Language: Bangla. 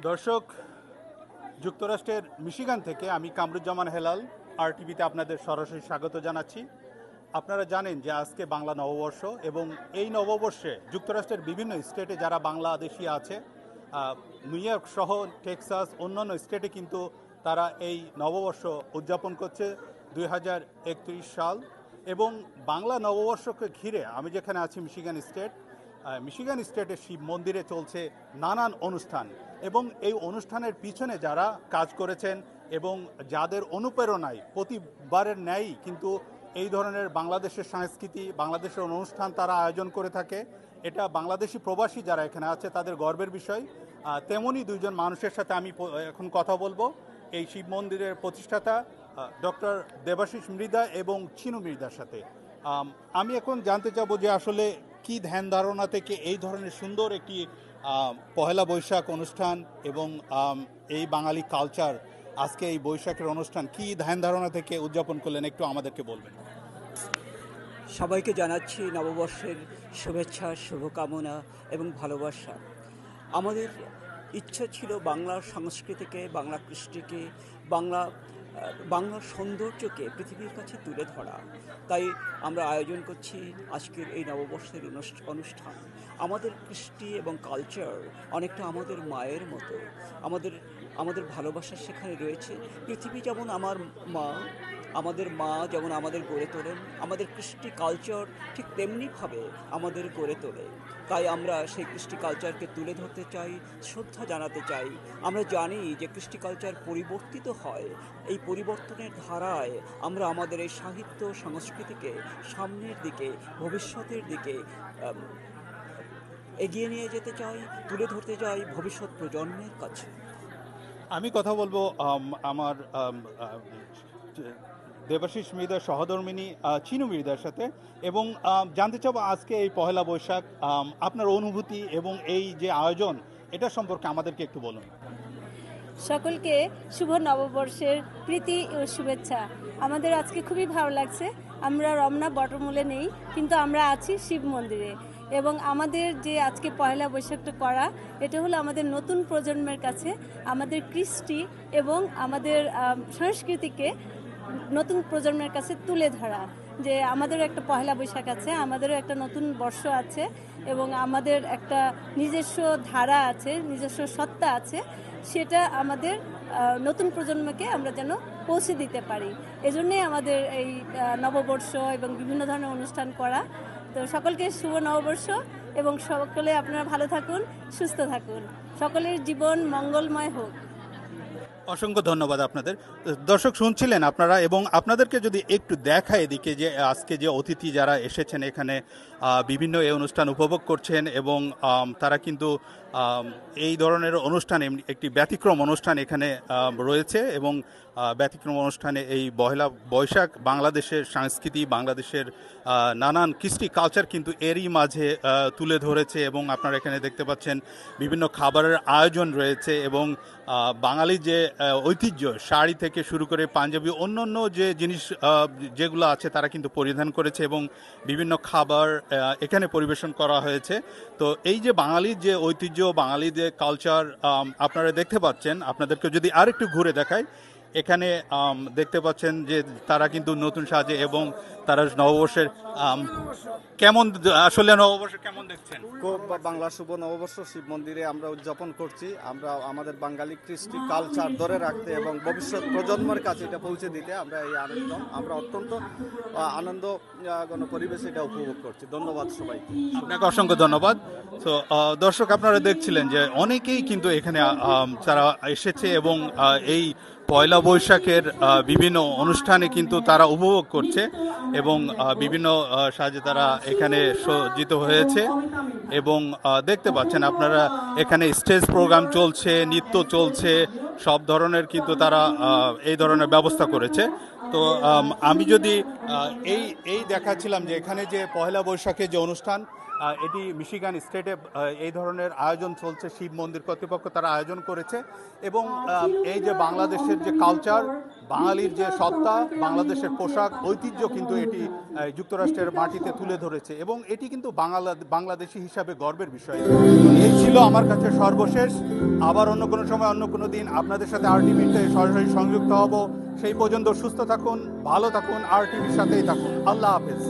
দর্শক, যুক্তরাষ্ট্রের মিশিগান থেকে আমি কামরুজ্জামান হেলাল আরটিভিতে আপনাদের সরাসরি স্বাগত জানাচ্ছি। আপনারা জানেন যে আজকে বাংলা নববর্ষ এবং এই নববর্ষে যুক্তরাষ্ট্রের বিভিন্ন স্টেটে যারা বাংলাদেশি আছে, নিউ ইয়র্ক সহ টেক্সাস অন্যান্য স্টেটে কিন্তু তারা এই নববর্ষ উদযাপন করছে 2031 সাল। এবং বাংলা নববর্ষকে ঘিরে আমি যেখানে আছি মিশিগান স্টেটের শিব মন্দিরে চলছে নানান অনুষ্ঠান এবং এই অনুষ্ঠানের পিছনে যারা কাজ করেছেন এবং যাদের অনুপ্রেরণায় প্রতিবারের ন্যায়ই কিন্তু এই ধরনের বাংলাদেশের সংস্কৃতি, বাংলাদেশের অনুষ্ঠান তারা আয়োজন করে থাকে। এটা বাংলাদেশি প্রবাসী যারা এখানে আছে তাদের গর্বের বিষয়। তেমনই দুইজন মানুষের সাথে আমি এখন কথা বলবো, এই শিব মন্দিরের প্রতিষ্ঠাতা ডক্টর দেবাশিস মৃধা এবং চিনু মৃধার সাথে। আমি এখন জানতে চাবো যে আসলে কি ধ্যান ধারণা থেকে এই ধরনের সুন্দর একটি পহেলা বৈশাখ অনুষ্ঠান এবং এই বাঙালি কালচার, আজকে এই বৈশাখের অনুষ্ঠান কি ধ্যান ধারণা থেকে উদযাপন করলেন, একটু আমাদেরকে বলবেন। সবাইকে জানাচ্ছি নববর্ষের শুভেচ্ছা, শুভকামনা এবং ভালোবাসা। আমাদের ইচ্ছা ছিল বাংলার সংস্কৃতিকে, বাংলা কৃষ্টিকে, বাংলার সৌন্দর্যকে পৃথিবীর কাছে তুলে ধরা। তাই আমরা আয়োজন করছি আজকের এই নববর্ষের অনুষ্ঠান। আমাদের কৃষ্টি এবং কালচার অনেকটা আমাদের মায়ের মতো। আমাদের ভালোবাসা সেখানে রয়েছে। পৃথিবী যেমন আমাদের মা যেমন আমাদের গড়ে তোলেন, আমাদের কৃষ্টি কালচার ঠিক তেমনিভাবে আমাদের গড়ে তোলে। তাই আমরা সেই কৃষ্টি কালচারকে তুলে ধরতে চাই, শ্রদ্ধা জানাতে চাই। আমরা জানি যে কৃষ্টি কালচার পরিবর্তিত হয়। এই পরিবর্তনের ধারায় আমরা আমাদের এই সাহিত্য সংস্কৃতিকে সামনের দিকে, ভবিষ্যতের দিকে এগিয়ে নিয়ে যেতে চাই, তুলে ধরতে চাই ভবিষ্যৎ প্রজন্মের কাছে। আমি কথা বলবো আমার দেবাশিস মৃধার সহধর্মিনী চিনু মৃধার সাথে এবং জানতে চাবো আজকে এই পহেলা বৈশাখ আপনার অনুভূতি এবং এই যে আয়োজন, এটা সম্পর্কে আমাদেরকে একটু বলুন। সকলকে শুভ নববর্ষের প্রীতি ও শুভেচ্ছা। আমাদের আজকে খুবই ভালো লাগছে। আমরা রমনা বটমূলে নেই, কিন্তু আমরা আছি শিব মন্দিরে এবং আমাদের যে আজকে পয়লা বৈশাখটা করা, এটা হলো আমাদের নতুন প্রজন্মের কাছে আমাদের কৃষ্টি এবং আমাদের সংস্কৃতিকে নতুন প্রজন্মের কাছে তুলে ধরা। যে আমাদেরও একটা পয়লা বৈশাখ আছে, আমাদেরও একটা নতুন বর্ষ আছে এবং আমাদের একটা নিজস্ব ধারা আছে, নিজস্ব সত্তা আছে, সেটা আমাদের নতুন প্রজন্মকে আমরা যেন পৌঁছে দিতে পারি। এজন্যই আমাদের এই নববর্ষ এবং বিভিন্ন ধরনের অনুষ্ঠান করা। তো সকলকে শুভ নববর্ষ এবং সকলে আপনারা ভালো থাকুন, সুস্থ থাকুন, সকলের জীবন মঙ্গলময় হোক। অসংখ্য ধন্যবাদ আপনাদের। দর্শক শুনছিলেন আপনারা, এবং আপনাদেরকে যদি একটু দেখা এদিকে যে আজকে যে অতিথি যারা এসেছেন এখানে বিভিন্ন এই অনুষ্ঠান উপভোগ করছেন এবং তারা কিন্তু এই ধরনের অনুষ্ঠানে একটি ব্যতিক্রম অনুষ্ঠান এখানে রয়েছে এবং ব্যতিক্রম অনুষ্ঠানে এই পহেলা বৈশাখ বাংলাদেশের সংস্কৃতি, বাংলাদেশের নানান কৃষ্টি কালচার কিন্তু এরই মাঝে তুলে ধরেছে এবং আপনারা এখানে দেখতে পাচ্ছেন বিভিন্ন খাবারের আয়োজন রয়েছে এবং বাঙালি যে ঐতিহ্য, শাড়ি থেকে শুরু করে পাঞ্জাবি অন্যান্য যে জিনিস যেগুলো আছে তারা কিন্তু পরিধান করেছে এবং বিভিন্ন খাবার এখানে পরিবেশন করা হয়েছে। তো এই যে বাঙালির যে ঐতিহ্য, বাঙালির যে কালচার আপনারা দেখতে পাচ্ছেন, আপনাদেরকে যদি আরেকটু ঘুরে দেখায়, এখানে দেখতে পাচ্ছেন যে তারা কিন্তু নতুন সাজে এবং তারা নববর্ষের কেমন, আসলে নববর্ষ কেমন দেখছেন? খুব বাংলা শুভ নববর্ষ শিব মন্দিরে আমরা উদযাপন করছি। আমরা আমাদের বাঙালি কৃষ্টি কালচার ধরে রাখতে এবং ভবিষ্যৎ প্রজন্মের কাছে এটা পৌঁছে দিতে আমরা অত্যন্ত আনন্দ পরিবেশে এটা উপভোগ করছি। ধন্যবাদ সবাইকে। আপনাকে অসংখ্য ধন্যবাদ। তো দর্শক, আপনারা দেখছিলেন যে অনেকেই কিন্তু এখানে তারা এসেছে এবং এই পয়লা বৈশাখের বিভিন্ন অনুষ্ঠানে কিন্তু তারা উপভোগ করছে এবং বিভিন্ন সাজে তারা এখানে সজ্জিত হয়েছে এবং দেখতে পাচ্ছেন আপনারা এখানে স্টেজ প্রোগ্রাম চলছে, নৃত্য চলছে, সব ধরনের কিন্তু তারা এই ধরনের ব্যবস্থা করেছে। তো আমি যদি এই দেখাচ্ছিলাম যে এখানে যে পয়লা বৈশাখের যে অনুষ্ঠান, এটি মিশিগান স্টেটে এই ধরনের আয়োজন চলছে, শিব মন্দির কর্তৃপক্ষ তারা আয়োজন করেছে। এবং এই যে বাংলাদেশের যে কালচার, বাঙালির যে সত্তা, বাংলাদেশের পোশাক ঐতিহ্য কিন্তু এটি যুক্তরাষ্ট্রের মাটিতে তুলে ধরেছে এবং এটি কিন্তু বাংলাদেশি হিসাবে গর্বের বিষয়। এই ছিল আমার কাছে সর্বশেষ। আবার অন্য কোনো সময় অন্য কোনো দিন আপনাদের সাথে RTVতে সরাসরি সংযুক্ত হব। সেই পর্যন্ত সুস্থ থাকুন, ভালো থাকুন, RTVর সাথেই থাকুন। আল্লাহ হাফেজ।